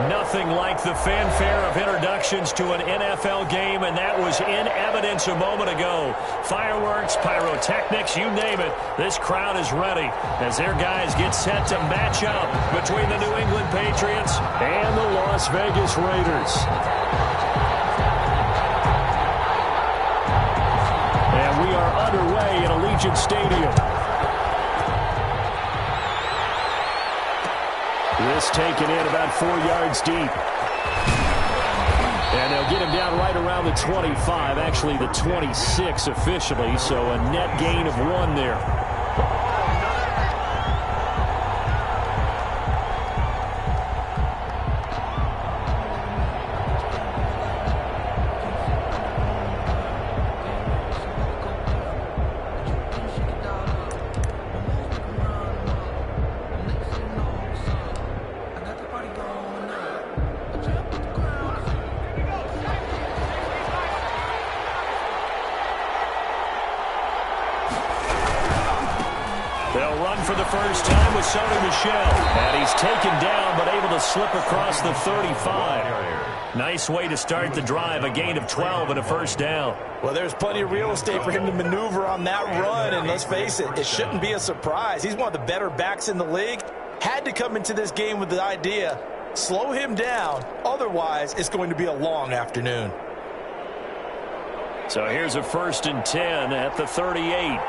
Nothing like the fanfare of introductions to an NFL game, and that was in evidence a moment ago. Fireworks, pyrotechnics, you name it. This crowd is ready as their guys get set to match up between the New England Patriots and the Las Vegas Raiders. And we are underway at Allegiant Stadium. This taken in about 4 yards deep. And they'll get him down right around the 25, actually the 26 officially, so a net gain of 1 there. They'll run for the first time with Sony Michel. And he's taken down, but able to slip across the 35. Nice way to start the drive, a gain of 12 and a first down. Well, there's plenty of real estate for him to maneuver on that run, and let's face it, it shouldn't be a surprise. He's one of the better backs in the league. Had to come into this game with the idea, slow him down, otherwise it's going to be a long afternoon. So here's a 1st and 10 at the 38.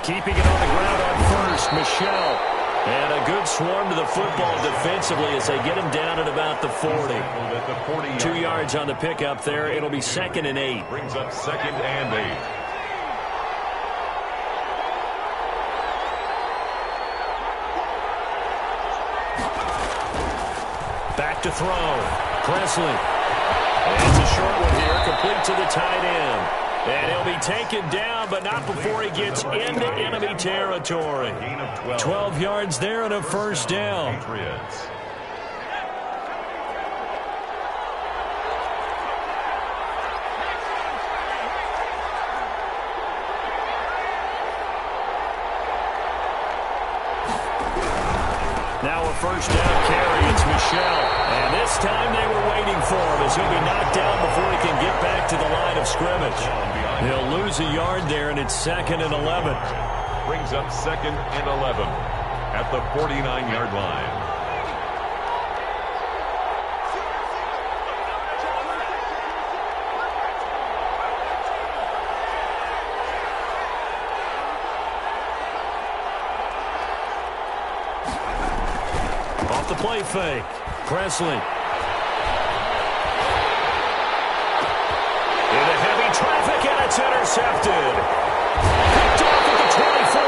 Keeping it on the ground on first, Michel. And a good swarm to the football defensively as they get him down at about the 40. 2 yards on the pickup there. It'll be 2nd and 8. Brings up 2nd and 8. Back to throw. Presley. And it's a short one here, complete to the tight end. And he'll be taken down, but not before he gets into enemy territory. 12 yards there and a first down. Now a first down carry. It's Michel. And this time they were waiting for him as he'll be knocked down before he can get back to the line of scrimmage. He'll lose a yard there, and it's 2nd and 11. Brings up 2nd and 11 at the 49-yard line. Off the play fake. Presley. Into heavy traffic, and it's intercepted. Picked off at the 24.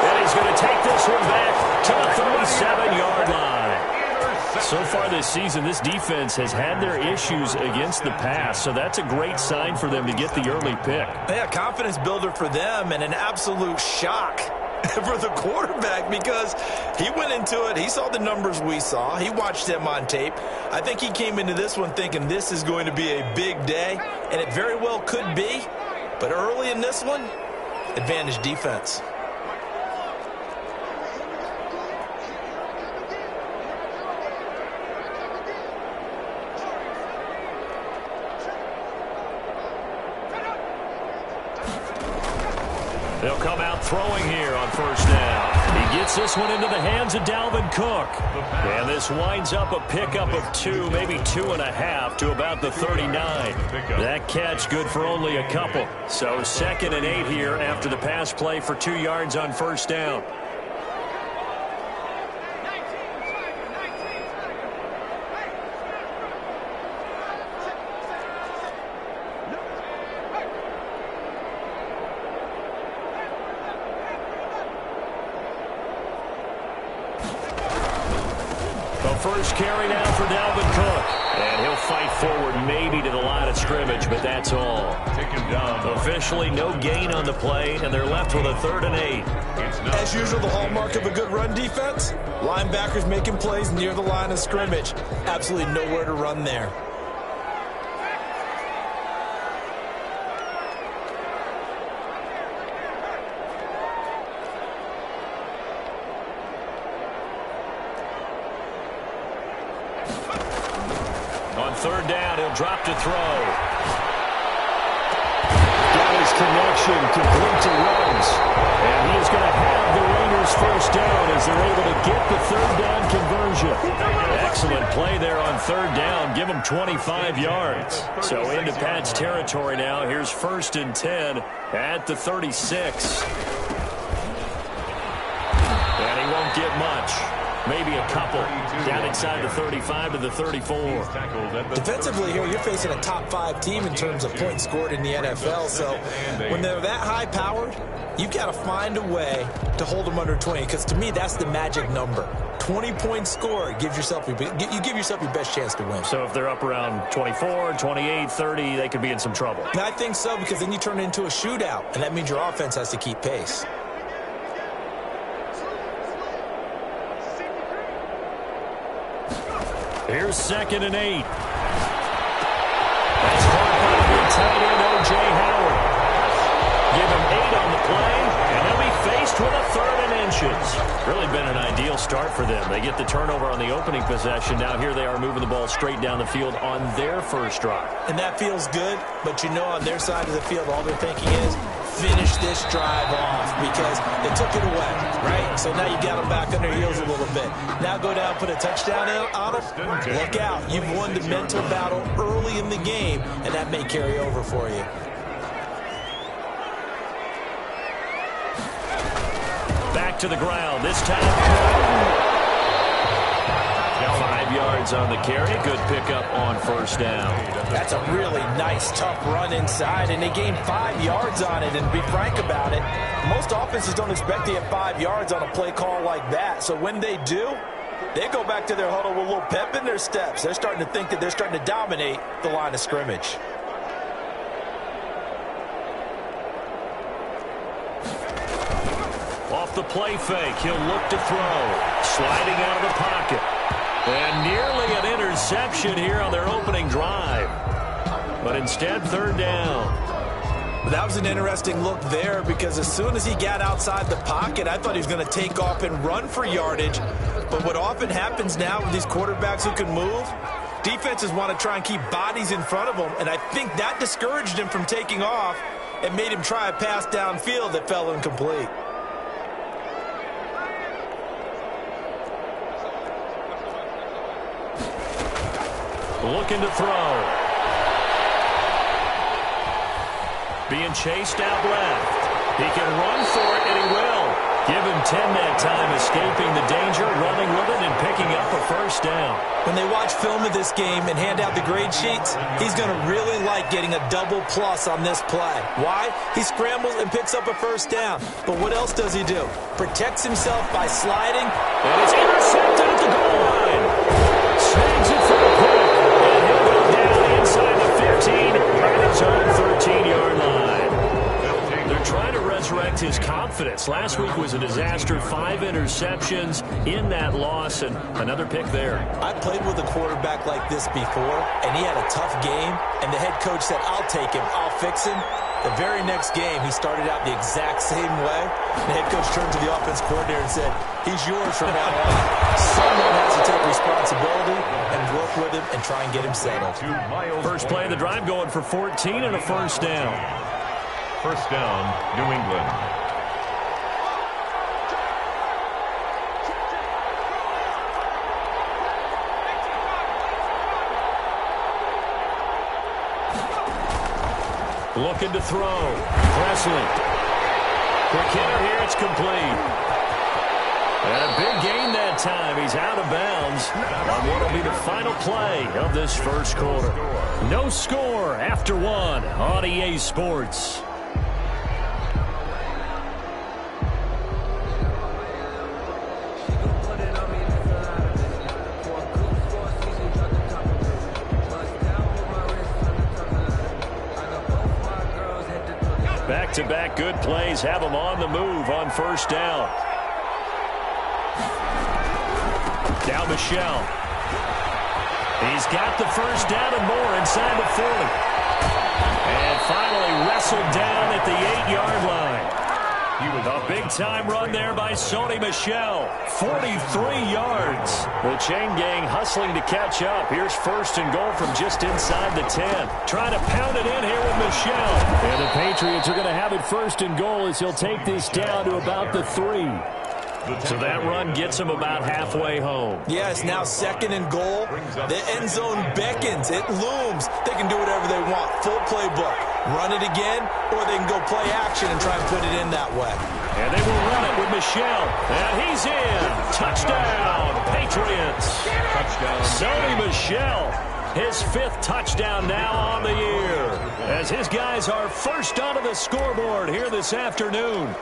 And he's going to take this one back to the 37-yard line. So far this season, this defense has had their issues against the pass, so that's a great sign for them to get the early pick. Yeah, confidence builder for them and an absolute shock for the quarterback because he went into it. He saw the numbers we saw. He watched them on tape. I think he came into this one thinking this is going to be a big day, and it very well could be. But early in this one, advantage defense. They'll come out throwing here on first down. He gets this one into the hands of Dalvin Cook. And this winds up a pickup of 2, maybe 2.5 to about the 39. That catch good for only a couple. So 2nd and 8 here after the pass play for 2 yards on first down. First carry now for Dalvin Cook. And he'll fight forward maybe to the line of scrimmage, but that's all. Taken down. Officially no gain on the play, and they're left with a 3rd and 8. As usual, the hallmark of a good run defense, linebackers making plays near the line of scrimmage. Absolutely nowhere to run there. third down. He'll drop to throw. Got his connection, complete to runs. And he is going to have the Raiders first down as they're able to get the third down conversion. Excellent play there on third down. Give him 25 yards. So into Pat's territory now. Here's 1st and 10 at the 36. And he won't get much. Maybe a couple. Down inside the 35 to the 34. Defensively here, you're facing a top 5 team in terms of points scored in the NFL. So when they're that high-powered, you've got to find a way to hold them under 20. Because to me, that's the magic number. 20 points scored, you give yourself your best chance to win. So if they're up around 24, 28, 30, they could be in some trouble. And I think so, because then you turn it into a shootout, and that means your offense has to keep pace. Here's 2nd and 8. That's caught by the big tight end, O.J. Howard. Give him 8 on the play, and he'll be faced with a 3rd and inches. Really been an ideal start for them. They get the turnover on the opening possession. Now here they are moving the ball straight down the field on their first drive. And that feels good, but you know on their side of the field, all they're thinking is, finish this drive off, because they took it away, right? So now you got them back on their heels a little bit. Now go down, put a touchdown on them. Look out. You've won the mental battle early in the game, and that may carry over for you. Back to the ground. This time, 5 yards on the carry. Good pickup on first down. That's a really nice, tough run inside, and they gained 5 yards on it. And to be frank about it, most offenses don't expect to get 5 yards on a play call like that. So when they do, they go back to their huddle with a little pep in their steps. They're starting to think that they're starting to dominate the line of scrimmage. Off the play fake, he'll look to throw. Sliding out of the pocket. And nearly an interception here on their opening drive. But instead, third down. That was an interesting look there, because as soon as he got outside the pocket, I thought he was going to take off and run for yardage. But what often happens now with these quarterbacks who can move, defenses want to try and keep bodies in front of them. And I think that discouraged him from taking off and made him try a pass downfield that fell incomplete. Looking to throw. Being chased out left. He can run for it, and he will. Give him 10 that time, escaping the danger, running with it, and picking up a first down. When they watch film of this game and hand out the grade sheets, he's going to really like getting a double plus on this play. Why? He scrambles and picks up a first down. But what else does he do? Protects himself by sliding. And it's intercepted at the goal line. Snags it for a pick. And he'll go down inside the 15 at his own 13-yard line. They're trying to resurrect his confidence. Last week was a disaster. 5 interceptions in that loss, and another pick there. I played with a quarterback like this before, and he had a tough game, and the head coach said, I'll take him, I'll fix him. The very next game, he started out the exact same way. The head coach turned to the offense coordinator and said, he's yours from now on. Someone has to take responsibility and work with him and try and get him settled. First play of the drive going for 14 and a first down. First down, New England. Looking to throw. Presley. Quick hitter here. It's complete. And a big gain that time. He's out of bounds on what will be the final play of this first quarter. No score after 1 on EA Sports. Back-to-back good plays have him on the move on first down. Now Michelle. He's got the first down and more inside the 40. And finally wrestled down at the 8-yard line. A big-time run there by Sony Michel. 43 yards. The chain gang hustling to catch up. Here's first and goal from just inside the 10. Trying to pound it in here with Michel. And the Patriots are going to have it first and goal as he'll take this down to about the 3. So that run gets him about halfway home. Yeah, it's now second and goal. The end zone beckons. It looms. They can do whatever they want. Full playbook. Run it again, or they can go play action and try and put it in that way. And they will run it with Michel. And he's in. Touchdown, Patriots. Touchdown. Sony Michel, his 5th touchdown now on the year, as his guys are first onto the scoreboard here this afternoon.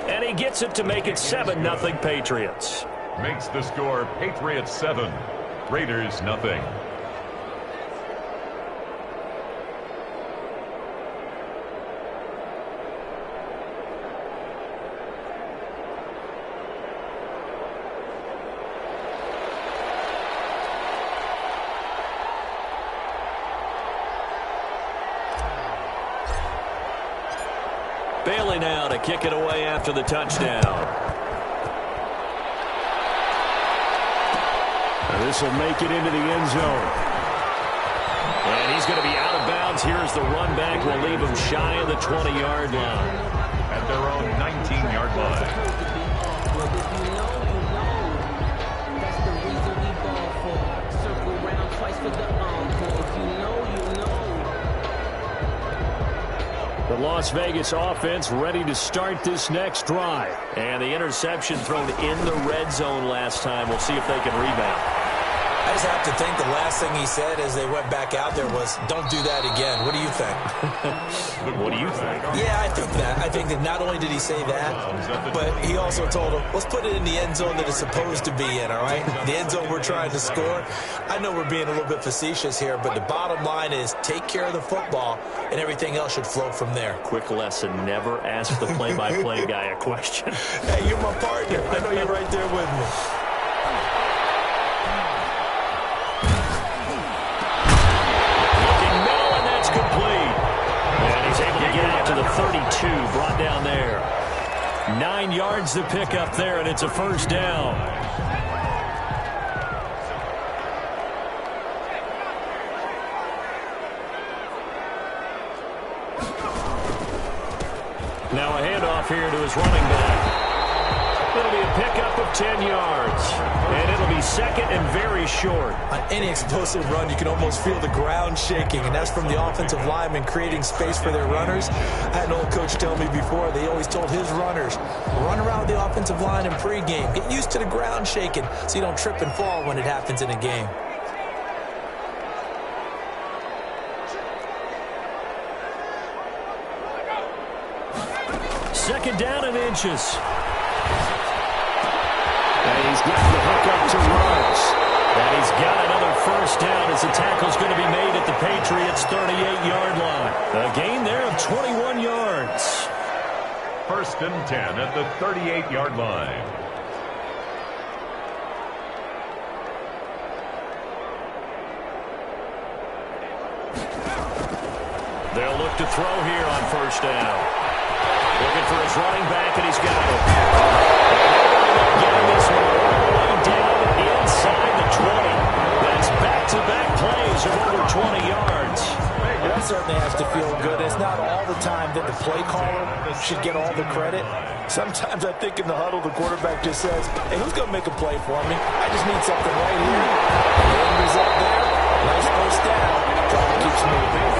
And he gets it to make it 7-0 Patriots. Makes the score Patriots 7, Raiders nothing. Bailey now to kick it away after the touchdown. This will make it into the end zone. And he's going to be out of bounds. Here's the run back. Will leave him shy of the 20-yard line. At their own 19-yard line. That's the reason we ball for. Circle round twice for the encore. If you know, you know. The Las Vegas offense ready to start this next drive. And the interception thrown in the red zone last time. We'll see if they can rebound. I just have to think the last thing he said as they went back out there was, don't do that again. What do you think? What do you think? Yeah, I think that. I think that not only did he say that, but he also told him, let's put it in the end zone that it's supposed to be in, all right? The end zone we're trying to score. I know we're being a little bit facetious here, but the bottom line is take care of the football, and everything else should flow from there. Quick lesson, never ask the play-by-play guy a question. Hey, you're my partner. I know you're right there with me. To the 32, brought down there. 9 yards to pick up there, and it's a first down. Now a handoff here to his running back. It'll be a pickup of 10 yards. And it'll be second and very short. On any explosive run, you can almost feel the ground shaking, and that's from the offensive linemen creating space for their runners. I had an old coach tell me before, they always told his runners, run around the offensive line in pregame. Get used to the ground shaking so you don't trip and fall when it happens in a game. Second down and inches. And he's got the hook up to Ruggs. And he's got another first down as the tackle's going to be made at the Patriots' 38-yard line. A gain there of 21 yards. First and 10 at the 38-yard line. They'll look to throw here on first down. Looking for his running back, and he's got it. Getting this one all the way down inside the 20. That's back-to-back plays of over 20 yards. That certainly has to feel good. It's not all the time that the play caller should get all the credit. Sometimes I think in the huddle, the quarterback just says, hey, who's going to make a play for me? I just need something right here. And the end result there, nice first down. Clock keeps moving.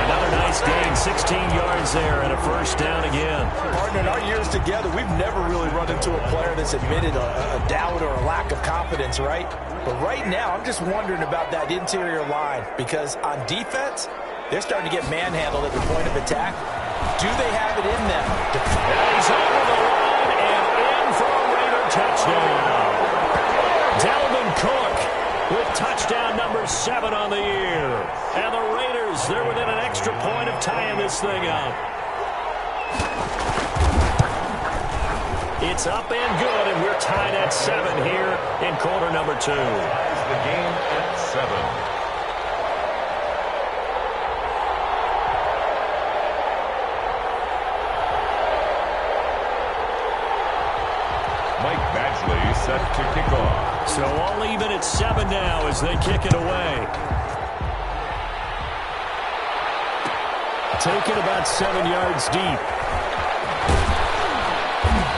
Another nice gain, 16 yards there, and a first down again. Partner, in our years together, we've never really run into a player that's admitted a doubt or a lack of confidence, right? But right now, I'm just wondering about that interior line, because on defense, they're starting to get manhandled at the point of attack. Do they have it in them? And he's over the line and in for a Raider touchdown. Dalvin Cook with touchdown number 7 on the year. And the Raiders, they're within an extra point of tying this thing up. It's up and good, and we're tied at 7 here in quarter number 2. The game at 7. set to kick off. So all even at 7 now as they kick it away. Taken about 7 yards deep.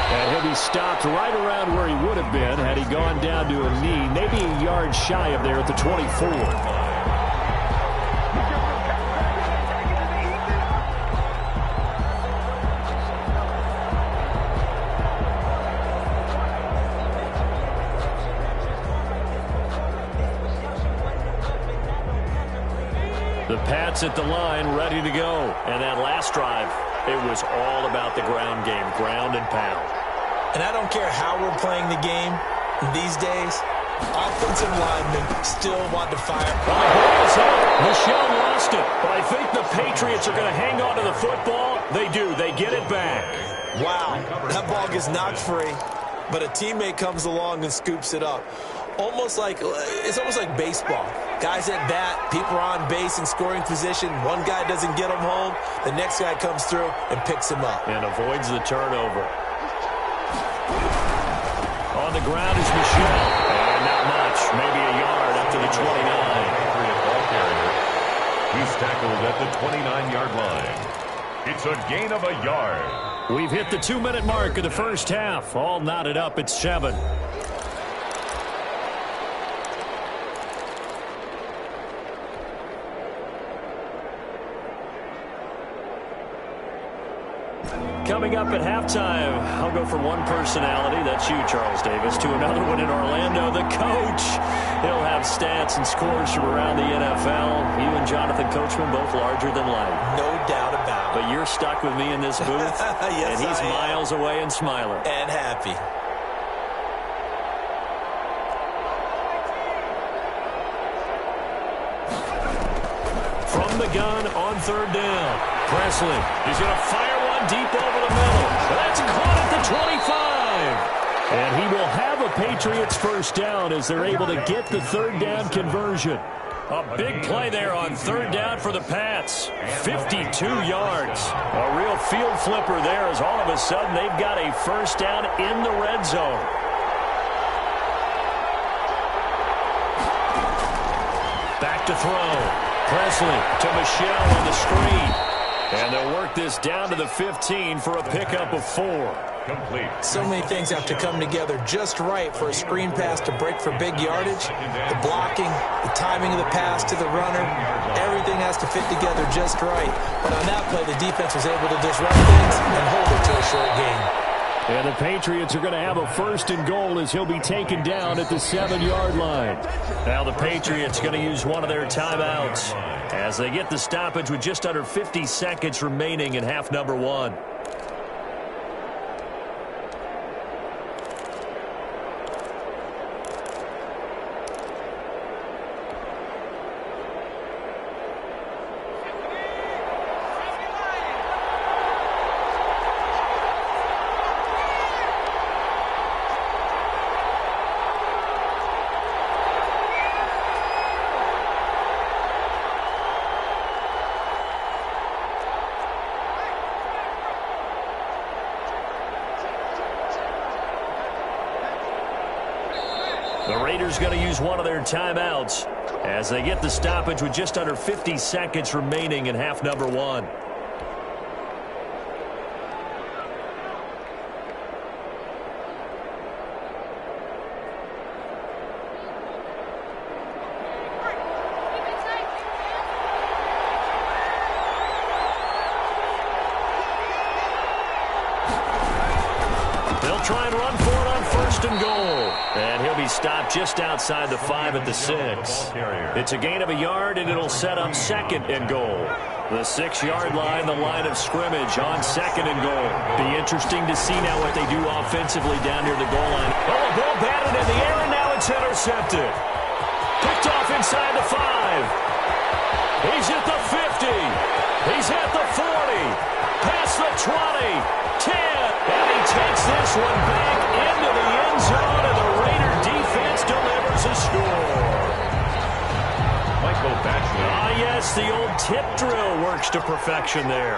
And he'll be stopped right around where he would have been had he gone down to a knee, maybe a yard shy of there at the 24. The Pats at the line, ready to go. And that last drive, it was all about the ground game, ground and pound. And I don't care how we're playing the game these days, offensive linemen still want to fire. Michelle lost it, but I think the Patriots are going to hang on to the football. They do. They get it back. Wow, that ball gets knocked free, but a teammate comes along and scoops it up. It's almost like baseball. Guys at bat, people are on base in scoring position. One guy doesn't get him home. The next guy comes through and picks him up. And avoids the turnover. On the ground is Michelle. And not much. Maybe a yard up to the 29. He's tackled at the 29-yard line. It's a gain of a yard. We've hit the 2-minute mark of the first half. All knotted up at 7. Coming up at halftime, I'll go from one personality, that's you, Charles Davis, to another one in Orlando, the coach. He'll have stats and scores from around the NFL. You and Jonathan Coachman, both larger than life. No doubt about it. But you're stuck with me in this booth, yes, and he's miles away and smiling. And happy. From the gun on 3rd down. Presley, he's going to fire one deep over the middle. That's caught at the 25. And he will have a Patriots first down as they're able to get the 3rd down conversion. A big play there on 3rd down for the Pats. 52 yards. A real field flipper there as all of a sudden they've got a first down in the red zone. Back to throw. Presley to Michelle on the screen. And they'll work this down to the 15 for a pickup of 4. Complete. So many things have to come together just right for a screen pass to break for big yardage. The blocking, the timing of the pass to the runner, everything has to fit together just right. But on that play, the defense was able to disrupt things and hold it to a short game. And the Patriots are going to have a 1st and goal as he'll be taken down at the 7-yard line. Now the Patriots going to use one of their timeouts as they get the stoppage with just under 50 seconds remaining in half number 1. The Raiders going to use one of their timeouts as they get the stoppage with just under 50 seconds remaining in half number 1. They'll try and run for it on 1st and goal. And he'll be stopped just outside the 5 at the 6. It's a gain of a yard, and it'll set up 2nd and goal. The 6-yard line, the line of scrimmage on 2nd and goal. Be interesting to see now what they do offensively down near the goal line. Oh, a ball batted in the air, and now it's intercepted. Picked off inside the 5. He's at the 50. He's at the 40. Past the 20. 10, and he takes this one back into the end zone, and the Raider defense delivers a score. Yes, the old tip drill works to perfection there.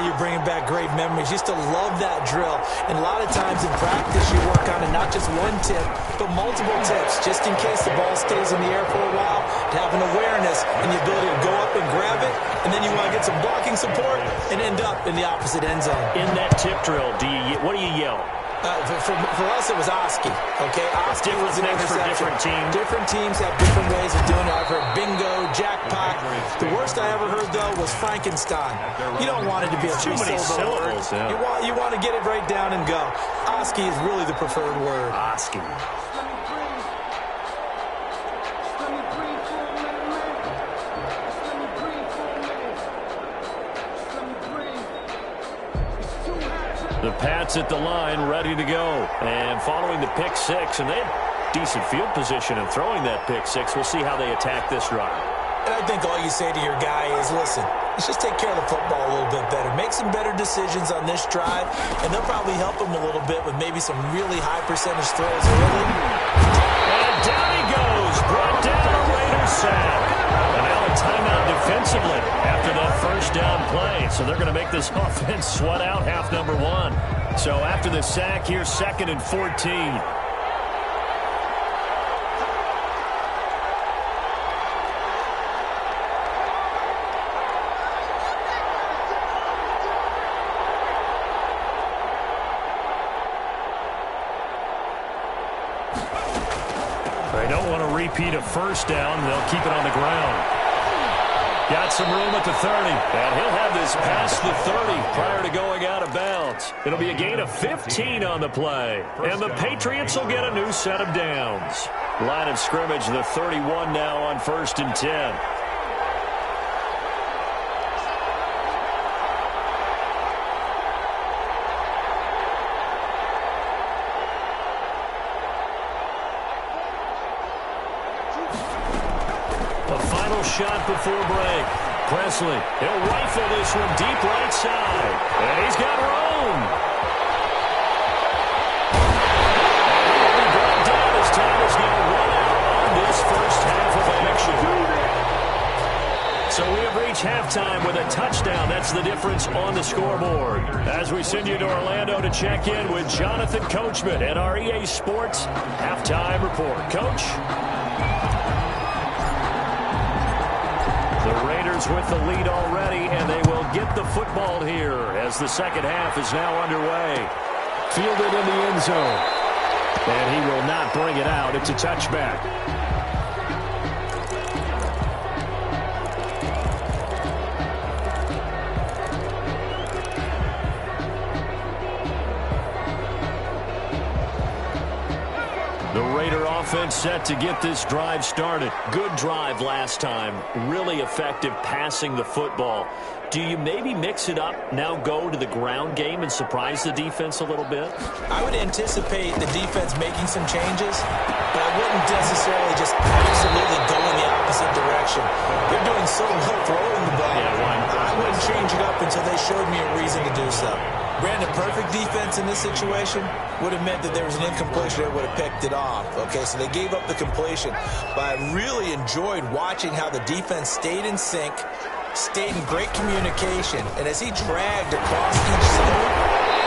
You're bringing back great memories. Used to love that drill. And a lot of times in practice, you work on it, not just one tip, but multiple tips, just in case the ball stays in the air for a while, to have an awareness and the ability to go up and grab it, and then you want to get some blocking support and end up in the opposite end zone. In that tip drill, what do you yell? For us, it was Oski. Okay, Oski was an for different teams. Different teams have different ways of doing it. I've heard bingo, jackpot. The worst I ever heard, though, was Frankenstein. You don't want it to be a too many syllables. Yeah. You want to get it right down and go. Oski is really the preferred word. Oski. The Pats at the line, ready to go. And following the pick six, and they have decent field position in throwing that pick six. We'll see how they attack this drive. And I think all you say to your guy is, listen, let's just take care of the football a little bit better. Make some better decisions on this drive, and they'll probably help him a little bit with maybe some really high percentage throws early. And down he goes. Brought down a Raiders sack. And now a timeout defensively after that first down play. So they're going to make this offense sweat out half number one. So after the sack, here's 2nd and 14. They don't want to repeat a first down. They'll keep it on the ground. Got some room at the 30. And he'll have this past the 30 prior to going out of bounds. It'll be a gain of 15 on the play. And the Patriots will get a new set of downs. Line of scrimmage, the 31 now on 1st and 10. Shot before break. Presley, he'll rifle this one deep right side. And he's got room. And he'll be brought down as time is going to run out on this first half of action. So we have reached halftime with a touchdown. That's the difference on the scoreboard. As we send you to Orlando to check in with Jonathan Coachman at our EA Sports Halftime Report. Coach? The Raiders with the lead already, and they will get the football here as the second half is now underway. Fielded in the end zone. And he will not bring it out. It's a touchback. The Raider offense set to get this drive started. Good drive last time. Really effective passing the football. Do you maybe mix it up, now go to the ground game and surprise the defense a little bit? I would anticipate the defense making some changes, but I wouldn't necessarily just absolutely go in the opposite direction. They're doing so well throwing the ball. I wouldn't change it up until they showed me a reason to do so. Brandon, perfect defense in this situation would have meant that there was an incompletion that would have picked it off. Okay, so they gave up the completion. But I really enjoyed watching how the defense stayed in sync, stayed in great communication, and as he dragged across each zone,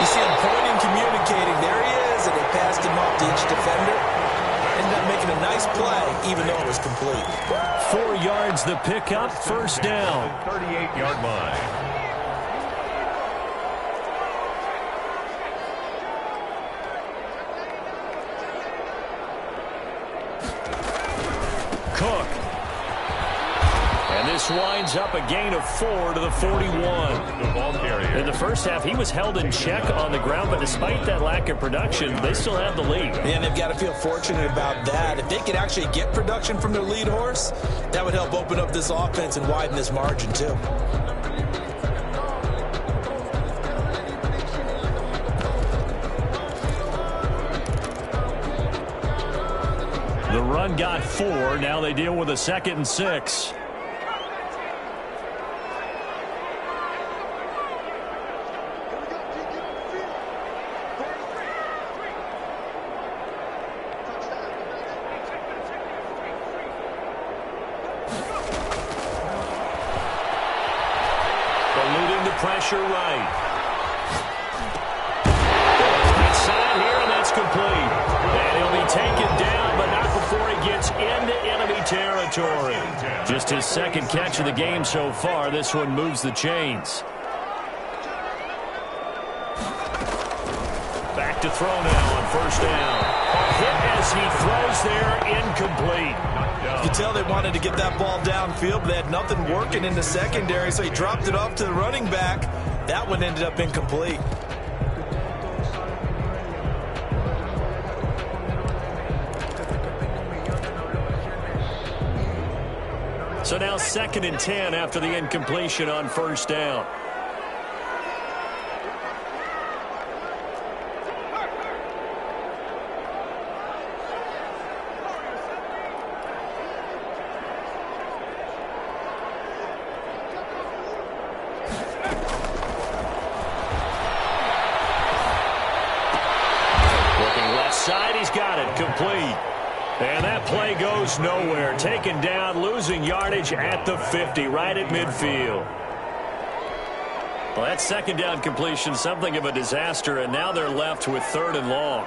you see him pointing, communicating. There he is, and they passed him off to each defender. Ended up making a nice play, even though it was complete. 4 yards the pickup, first down. 38-yard line. Cook. And this winds up a gain of 4 to the 41. The ball carrier. In the first half, he was held in check on the ground, but despite that lack of production, they still have the lead. And they've got to feel fortunate about that. If they could actually get production from their lead horse, that would help open up this offense and widen this margin, too. The run got 4. Now they deal with a 2nd and 6. pressure right. Inside here, and that's complete. And he'll be taken down, but not before he gets into enemy territory. Just his second catch of the game so far. This one moves the chains. Back to throw now on first down. A hit as he throws there, incomplete. You can tell they wanted to get that ball downfield, but they had nothing working in the secondary, so he dropped it off to the running back. That one ended up incomplete. So now 2nd and 10 after the incompletion on first down. Complete. And that play goes nowhere. Taken down, losing yardage at the 50, right at midfield. Well, that second down completion, something of a disaster, and now they're left with 3rd and long.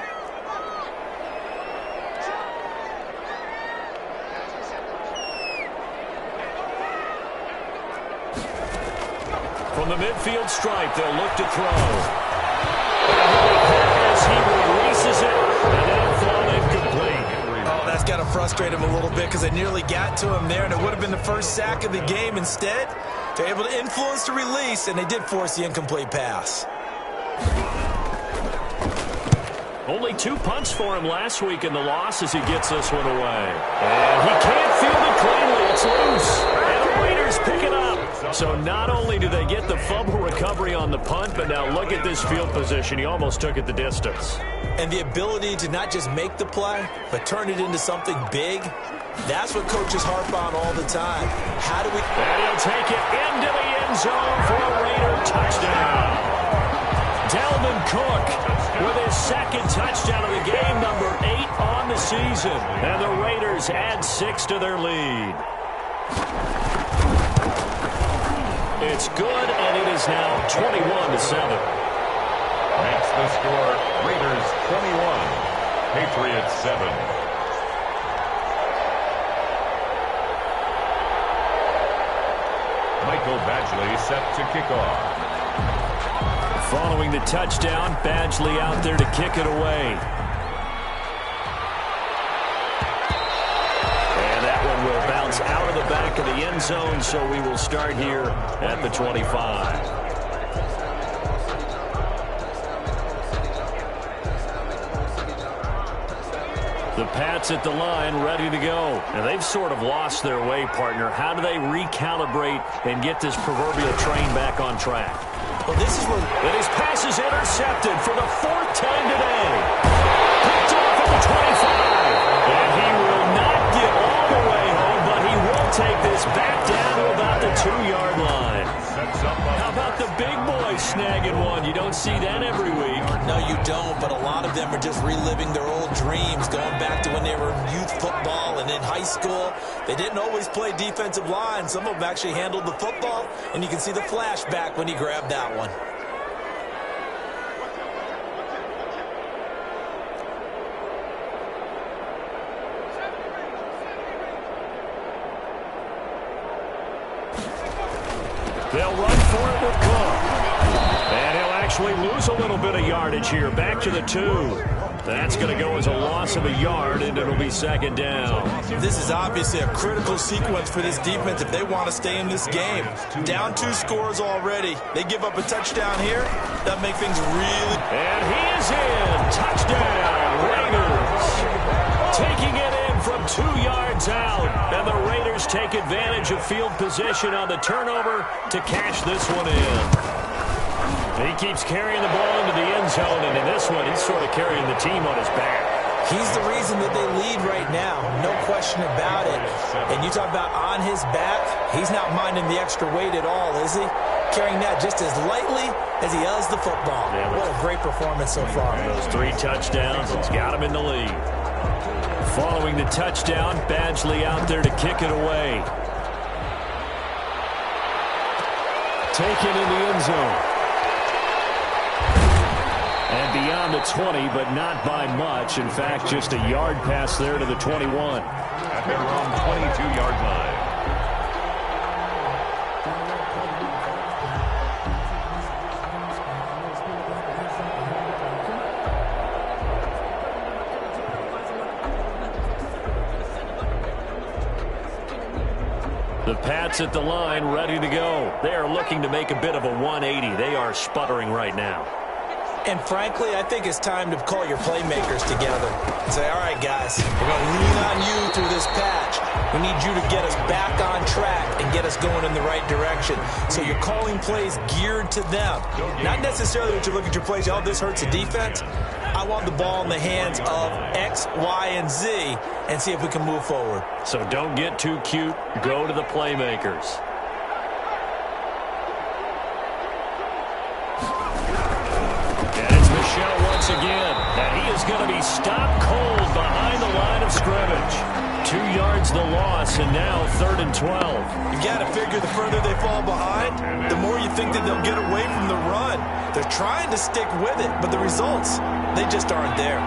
From the midfield stripe, they'll look to throw. As he releases it, and that'll fall incomplete. Oh, that's got to frustrate him a little bit because they nearly got to him there, and it would have been the first sack of the game. Instead, they're able to influence the release, and they did force the incomplete pass. Only 2 punts for him last week in the loss as he gets this one away. And he can't field it cleanly. It's loose. And the Raiders pick it up. So not only do they get the fumble recovery on the punt, but now look at this field position. He almost took it the distance. And the ability to not just make the play, but turn it into something big, that's what coaches harp on all the time. How do we... And he'll take it into the end zone for a Raider touchdown. Dalvin Cook with his 2nd touchdown of the game, number 8 on the season. And the Raiders add 6 to their lead. It's good, and it is now 21-7. That's the score. Raiders 21, Patriots 7. Michael Badgley set to kick off. Following the touchdown, Badgley out there to kick it away. And that one will bounce out of the back of the end zone, so we will start here at the 25. The Pats at the line, ready to go. And they've sort of lost their way, partner. How do they recalibrate and get this proverbial train back on track? Well, this is where... And his pass is intercepted for the 4th time today. Picked off at the 25. And he will not get all the way home, but he will take this back down to about the 2-yard line. How about the big boys snagging one? You don't see that every week. No, you don't, but a lot of them are just reliving their old dreams, going back to when they were in youth football and in high school. They didn't always play defensive line. Some of them actually handled the football, and you can see the flashback when he grabbed that one. They'll run for it with Cook. And he'll actually lose a little bit of yardage here. Back to the 2. That's going to go as a loss of a yard, and it'll be 2nd down. This is obviously a critical sequence for this defense if they want to stay in this game. Down 2 scores already. They give up a touchdown here. That make things really... And he is in. Touchdown, Raiders. Taking it in from 2 yards out. And the Raiders take advantage of field position on the turnover to cash this one in. He keeps carrying the ball into the end zone, and in this one, he's sort of carrying the team on his back. He's the reason that they lead right now, no question about it. And you talk about on his back, he's not minding the extra weight at all, is he? Carrying that just as lightly as he does the football. Yeah, what a great performance so far. Those 3 touchdowns, it's got him in the lead. Following the touchdown, Badgley out there to kick it away. Taken in the end zone. And beyond the 20, but not by much. In fact, just a yard pass there to the 21. At their own 22-yard line. The Pats at the line, ready to go. They are looking to make a bit of a 180. They are sputtering right now. And frankly, I think it's time to call your playmakers together and say, all right, guys, we're going to lean on you through this patch. We need you to get us back on track and get us going in the right direction. So you're calling plays geared to them. Not necessarily that you look at your plays, oh, this hurts the defense. I want the ball in the hands of X, Y, and Z and see if we can move forward. So don't get too cute. Go to the playmakers. Once again, and he is going to be stopped cold behind the line of scrimmage. 2 yards the loss, and now 3rd and 12. You got to figure the further they fall behind, the more you think that they'll get away from the run. They're trying to stick with it, but the results, they just aren't there.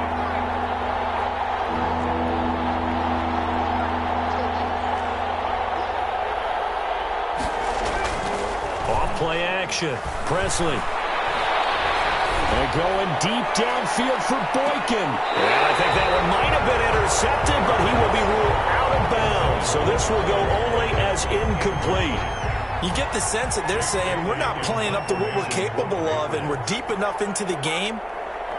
Off play action. Presley. They're going deep downfield for Boykin. And I think that one might have been intercepted, but he will be ruled out of bounds. So this will go only as incomplete. You get the sense that they're saying we're not playing up to what we're capable of, and we're deep enough into the game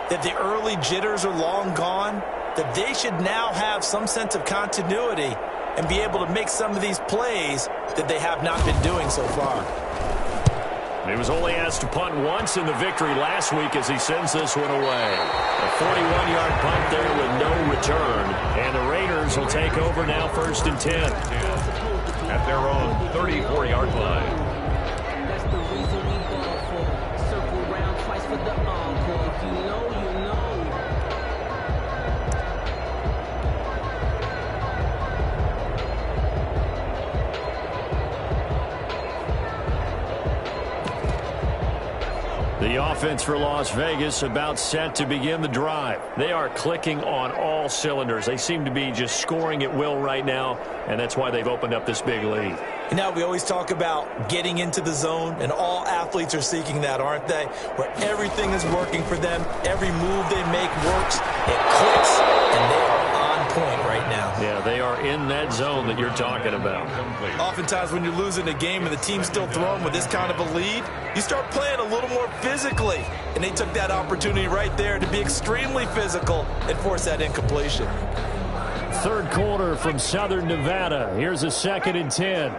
that the early jitters are long gone, that they should now have some sense of continuity and be able to make some of these plays that they have not been doing so far. He was only asked to punt once in the victory last week as he sends this one away. A 41-yard punt there with no return. And the Raiders will take over now 1st and 10. At their own 34-yard line. That's the reason we ball for. Circle round twice for the encore. If you know, you know. The offense for Las Vegas about set to begin the drive. They are clicking on all cylinders. They seem to be just scoring at will right now, and that's why they've opened up this big lead. Now, we always talk about getting into the zone, and all athletes are seeking that, aren't they? Where everything is working for them. Every move they make works. It clicks, and they are on point right now. Yeah, they are in that zone that you're talking about. Oftentimes when you're losing a game and the team's still throwing with this kind of a lead, you start playing a little more physically. And they took that opportunity right there to be extremely physical and force that incompletion. 3rd quarter from Southern Nevada. Here's a 2nd and 10.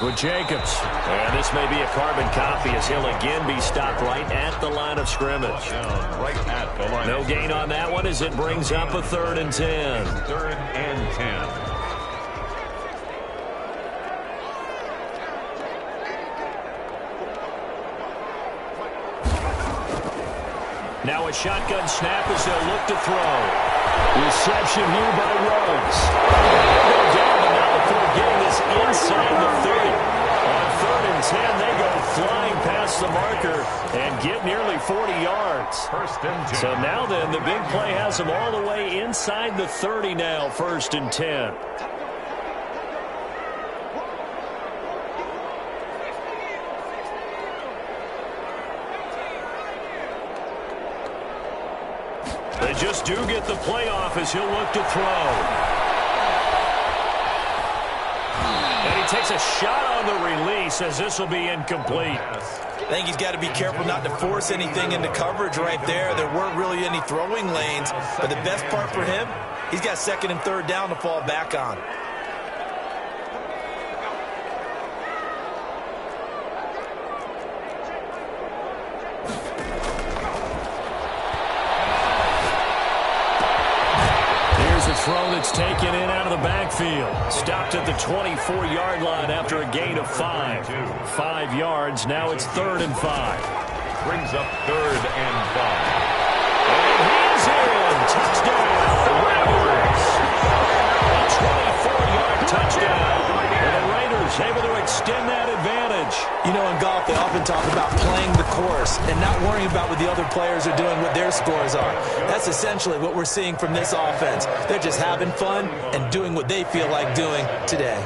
With Jacobs. And this may be a carbon copy as he'll again be stopped right at the line of scrimmage. Right at the line. No gain on that one as it brings up a 3rd and 10. 3rd and 10. Now a shotgun snap as they'll look to throw. Reception here by Rhodes. They'll go down, but now before getting this inside the 30. On 3rd and 10, they go flying past the marker and get nearly 40 yards. 1st and 10. So now then, the big play has them all the way inside the 30 now, 1st and 10. They just do get the playoff as he'll look to throw. And he takes a shot on the release as this will be incomplete. I think he's got to be careful not to force anything into coverage right there. There weren't really any throwing lanes. But the best part for him, he's got 2nd and 3rd down to fall back on. Throw that's taken in out of the backfield. Stopped at the 24-yard line after a gain of 5. 5 yards. Now it's 3rd and 5. Brings up 3rd and 5. And he's in. Touchdown, Raiders. A 24-yard touchdown. And the You know, in golf, they often talk about playing the course and not worrying about what the other players are doing, what their scores are. That's essentially what we're seeing from this offense. They're just having fun and doing what they feel like doing today.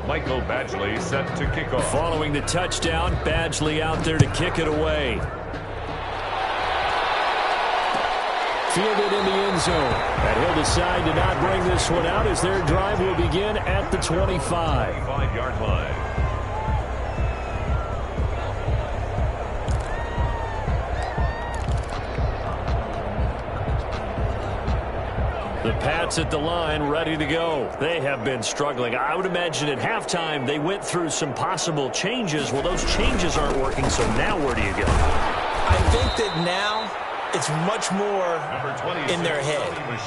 Michael Badgley set to kick off. Following the touchdown, Badgley out there to kick it away. Fielded in the end zone. And he'll decide to not bring this one out as their drive will begin at the 25. 5-yard line. The Pats at the line, ready to go. They have been struggling. I would imagine at halftime they went through some possible changes. Well, those changes aren't working, so now where do you go? I think that now it's much more in their head.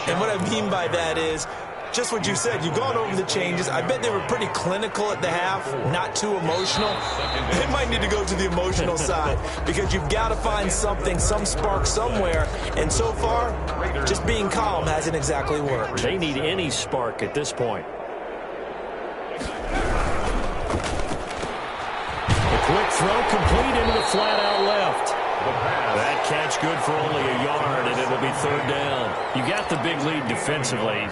And what I mean by that is just what you said. You've gone over the changes. I bet they were pretty clinical at the half, not too emotional. They might need to go to the emotional side because you've got to find something, some spark somewhere. And so far, just being calm hasn't exactly worked. They need any spark at this point. A quick throw complete into the flat out left. That catch good for only a yard, and it'll be third down. You got the big lead defensively.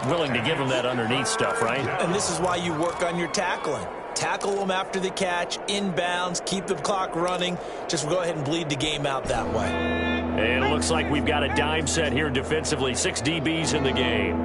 Willing to give them that underneath stuff, right? And this is why you work on your tackling. Tackle them after the catch, inbounds, keep the clock running. Just go ahead and bleed the game out that way. And it looks like we've got a dime set here defensively. 6 DBs in the game.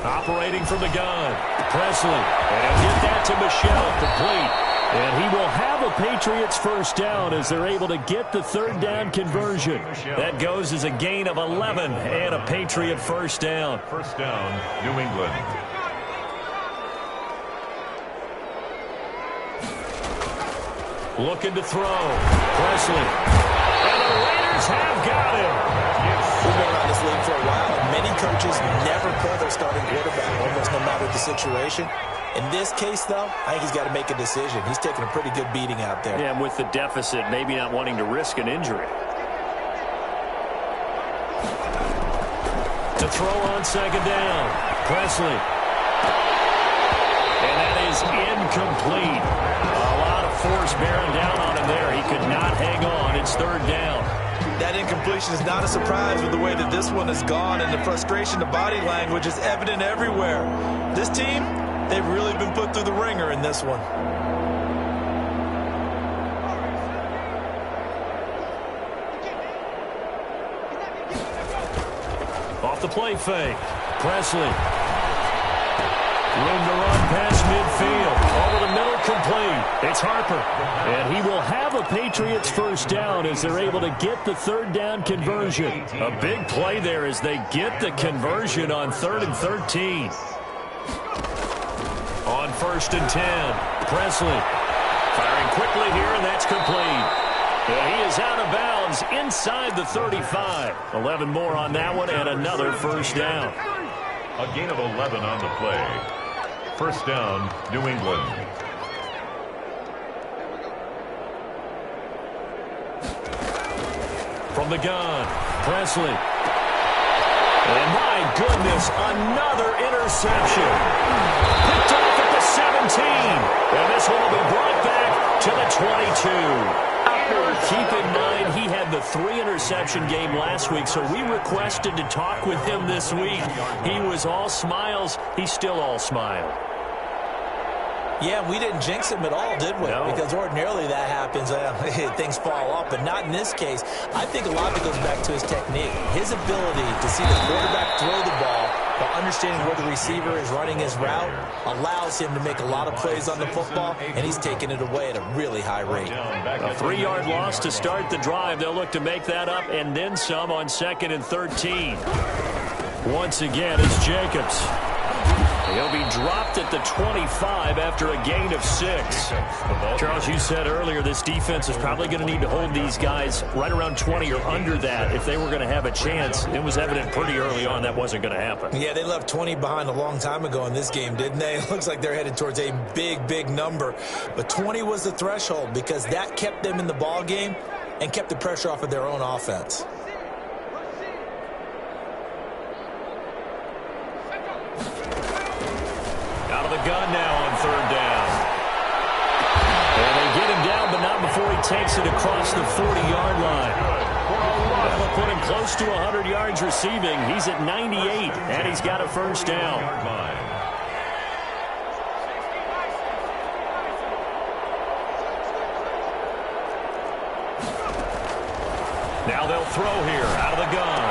Operating from the gun, Presley. And he'll get that to Michelle, complete. And he will have a Patriots first down as they're able to get the third down conversion. That goes as a gain of 11 and a Patriot first down. First down, New England. Looking to throw. Presley. And the Raiders have got him. We've been around this league for a while, and many coaches never pull their starting quarterback, almost no matter the situation. In this case, though, I think he's got to make a decision. He's taking a pretty good beating out there. Yeah, and with the deficit, maybe not wanting to risk an injury. To throw on second down. Presley. And that is incomplete. A lot of force bearing down on him there. He could not hang on. It's third down. That incompletion is not a surprise with the way that this one has gone, and the frustration, the body language is evident everywhere. This team, they've really been put through the ringer in this one. Off the play fake. Presley. Room to run past midfield. Over the middle, complete. It's Harper. And he will have a Patriots first down as they're able to get the third down conversion. A big play there as they get the conversion on 3rd and 13. On 1st and 10, Presley firing quickly here, and that's complete. And he is out of bounds inside the 35. 11 more on that one, and another first down. A gain of 11 on the play. First down, New England. From the gun, Presley. And my goodness, another interception. Picked off at the 17. And this one will be brought back to the 22. Keep in mind, he had the 3-interception game last week, so we requested to talk with him this week. He was all smiles. He's still all smile. Yeah, we didn't jinx him at all, did we? No. Because ordinarily that happens. Things fall off, but not in this case. I think a lot of it goes back to his technique. His ability to see the quarterback throw the ball while understanding where the receiver is running his route allows him to make a lot of plays on the football, and he's taking it away at a really high rate. A 3-yard loss to start the drive. They'll look to make that up and then some on 2nd and 13. Once again, it's Jacobs. He'll be dropped at the 25 after a gain of 6. Charles, you said earlier this defense is probably going to need to hold these guys right around 20 or under that if they were going to have a chance. It was evident pretty early on that wasn't going to happen. Yeah, they left 20 behind a long time ago in this game, didn't they? It looks like they're headed towards a big, big number. But 20 was the threshold because that kept them in the ball game and kept the pressure off of their own offense. Out of the gun now on 3rd down. And they get him down, but not before he takes it across the 40-yard line. That'll put him close to 100 yards receiving. He's at 98, and he's got a 1st down. Now they'll throw here out of the gun.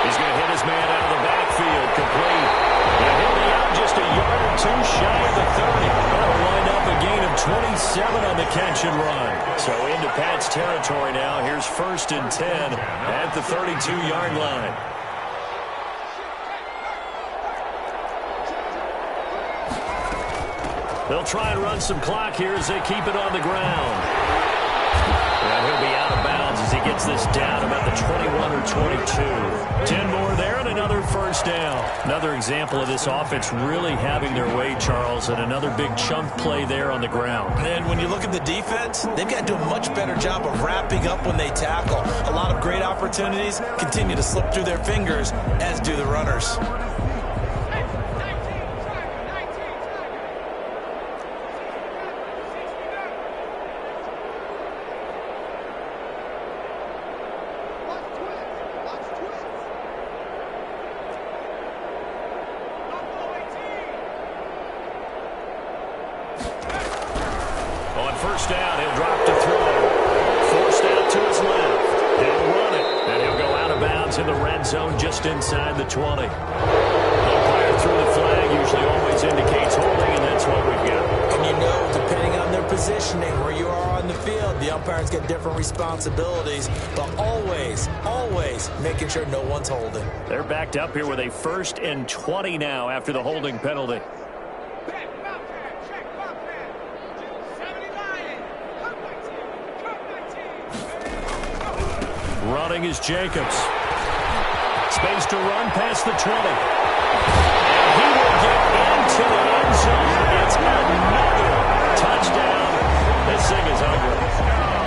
He's going to hit his man out of the backfield, complete. And he'll be out just a yard or 2 shy of the 30. That'll wind up a gain of 27 on the catch and run. So into Pat's territory now. Here's 1st and 10 at the 32-yard line. They'll try and run some clock here as they keep it on the ground. And he'll be out of bounds as he gets this down about the 21 or 22. 10 more there and another 1st down. Another example of this offense really having their way, Charles, and another big chunk play there on the ground. And when you look at the defense, they've got to do a much better job of wrapping up when they tackle. A lot of great opportunities continue to slip through their fingers, as do the runners. Inside the 20. Umpire through the flag usually always indicates holding, and that's what we've got. And you know, depending on their positioning, where you are on the field, the umpires get different responsibilities, but always, always making sure no one's holding. They're backed up here with a 1st and 20 now after the holding penalty. Running is Jacobs. Space to run past the 20. And he will get into the end zone. It's another touchdown. This thing is ugly.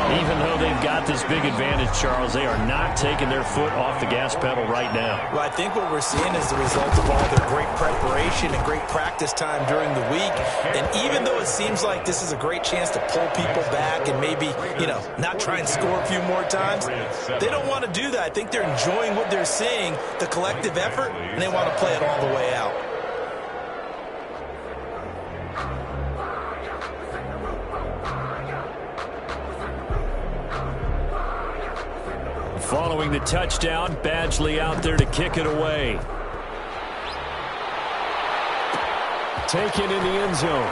Even though they've got this big advantage, Charles, they are not taking their foot off the gas pedal right now. Well, I think what we're seeing is the result of all their great preparation and great practice time during the week. And even though it seems like this is a great chance to pull people back and maybe, not try and score a few more times, they don't want to do that. I think they're enjoying what they're seeing, the collective effort, and they want to play it all the way out. Following the touchdown, Badgley out there to kick it away. Taken in the end zone.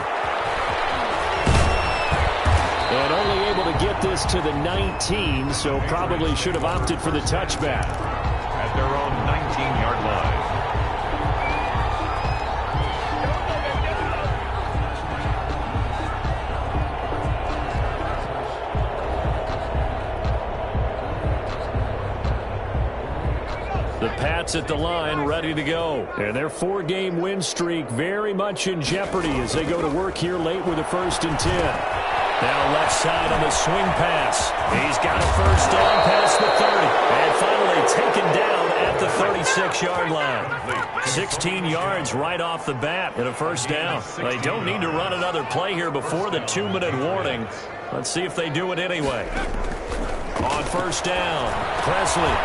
And only able to get this to the 19, so probably should have opted for the touchback. At their own 19-yard line. The Pats at the line ready to go. And their 4-game win streak very much in jeopardy as they go to work here late with a 1st and 10. Now left side on the swing pass. He's got a 1st down past the 30. And finally taken down at the 36-yard line. 16 yards right off the bat and a 1st down. They don't need to run another play here before the 2-minute warning. Let's see if they do it anyway. On 1st down, Presley.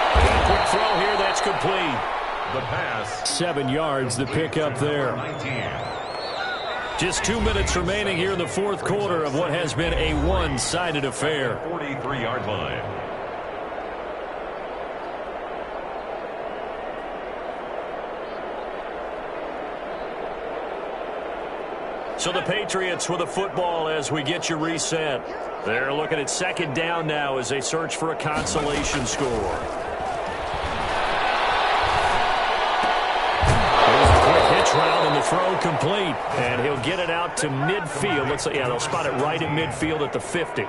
A quick throw here, that's complete. The pass. 7 yards, the pickup there. 19. Just 2 minutes remaining here in the 4th quarter of what has been a one-sided affair. 43-yard line. So the Patriots with the football as we get you reset. They're looking at 2nd down now as they search for a consolation score. Route in the throw complete, and he'll get it out to midfield. Looks like, yeah, they'll spot it right at midfield at the 50.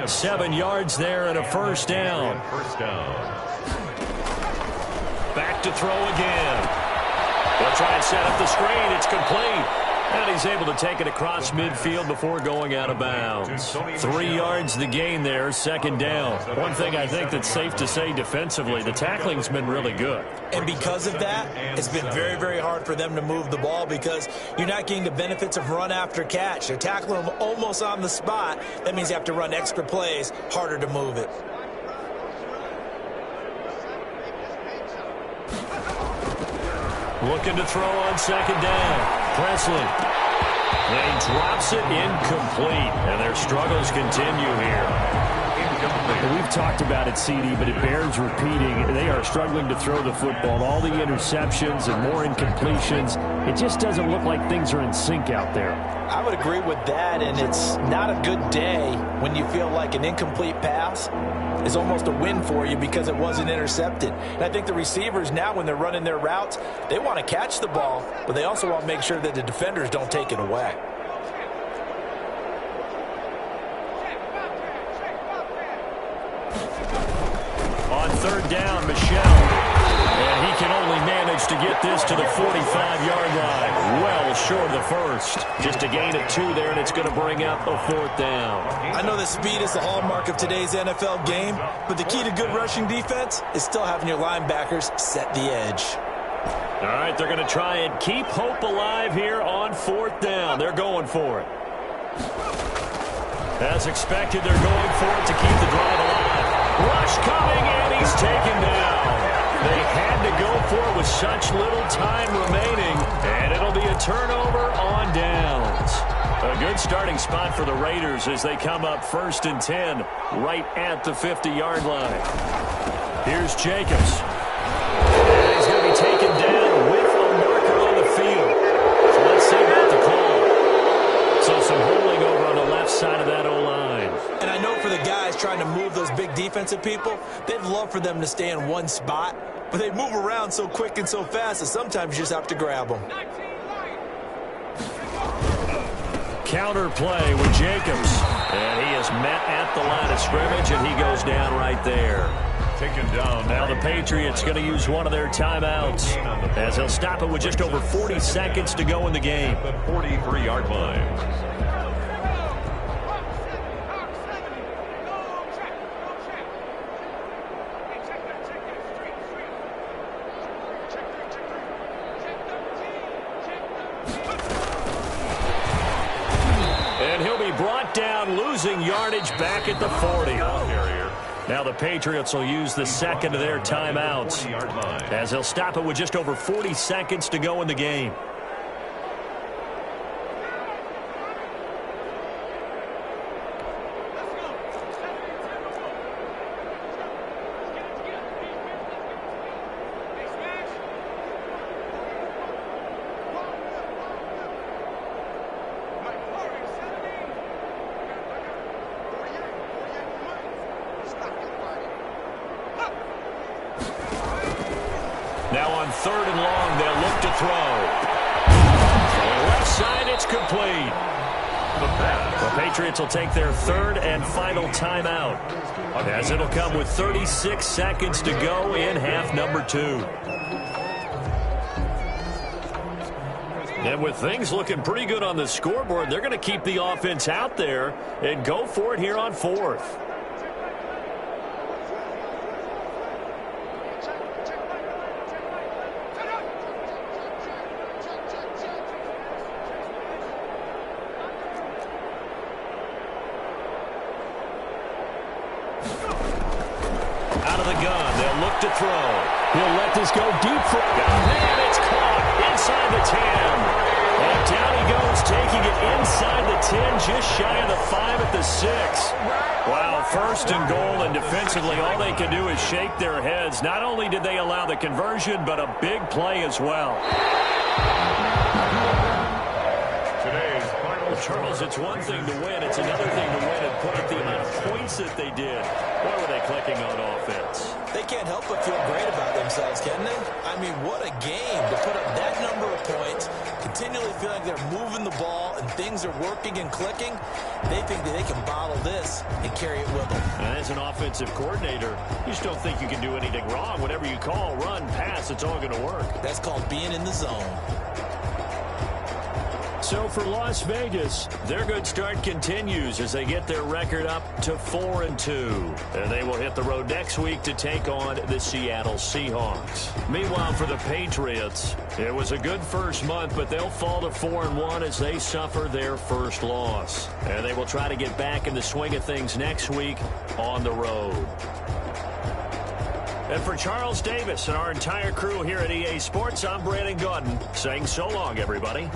7 yards there and a first down. Back to throw again. He'll try and set up the screen. It's complete. And he's able to take it across midfield before going out of bounds. 3 yards the gain there, second down. One thing I think that's safe to say defensively, the tackling's been really good. And because of that, it's been very, very hard for them to move the ball because you're not getting the benefits of run after catch. They're tackling them almost on the spot. That means you have to run extra plays, harder to move it. Looking to throw on second down. Presley. And he drops it incomplete. And their struggles continue here. We've talked about it, CD, but it bears repeating. They are struggling to throw the football. All the interceptions and more incompletions. It just doesn't look like things are in sync out there. I would agree with that, and it's not a good day when you feel like an incomplete pass is almost a win for you because it wasn't intercepted. And I think the receivers now, when they're running their routes, they want to catch the ball, but they also want to make sure that the defenders don't take it away. On third down, Michelle. And he can only manage to get this to the 45-yard line. Well short of the first. Just a gain of 2 there, and it's going to bring up a fourth down. I know that speed is the hallmark of today's NFL game, but the key to good rushing defense is still having your linebackers set the edge. All right, they're going to try and keep hope alive here on fourth down. They're going for it. As expected, they're going for it to keep the drive alive. Rush coming, and he's taken down. They had to go for it with such little time remaining, and it'll be a turnover on downs. A good starting spot for the Raiders as they come up 1st and 10 right at the 50-yard line. Here's Jacobs. And he's going to be taken down with a marker on the field. So let's see about the call. So some holding over on the left side of that O-line. And I know for the guys trying to move those big defensive people, they'd love for them to stay in one spot, but they move around so quick and so fast that sometimes you just have to grab them. Counter play with Jacobs. And he is met at the line of scrimmage, and he goes down right there. Taken down. Now the Patriots going to use one of their timeouts as they'll stop it with just over 40 seconds to go in the game. The 43-yard line. Losing yardage back at the 40. Now the Patriots will use the second of their timeouts as they'll stop it with just over 40 seconds to go in the game. Now on 3rd and long, they'll look to throw. On the left side, it's complete. The Patriots will take their 3rd and final timeout, as it'll come with 36 seconds to go in half number 2. And with things looking pretty good on the scoreboard, they're going to keep the offense out there and go for it here on 4th. To throw. He'll let this go deep for and it's caught inside the 10. And down he goes, taking it inside the 10, just shy of the 5 at the 6. Wow, 1st and goal, and defensively all they can do is shake their heads. Not only did they allow the conversion, but a big play as well. Charles, it's one thing to win. It's another thing to win and put up the amount of points that they did. Why were they clicking on offense? They can't help but feel great about themselves, can they? I mean, what a game to put up that number of points, continually feel like they're moving the ball and things are working and clicking. They think that they can bottle this and carry it with them. And as an offensive coordinator, you just don't think you can do anything wrong. Whatever you call, run, pass, it's all going to work. That's called being in the zone. So for Las Vegas, their good start continues as they get their record up to 4-2. And they will hit the road next week to take on the Seattle Seahawks. Meanwhile, for the Patriots, it was a good first month, but they'll fall to 4-1 as they suffer their first loss. And they will try to get back in the swing of things next week on the road. And for Charles Davis and our entire crew here at EA Sports, I'm Brandon Gaudin saying so long, everybody.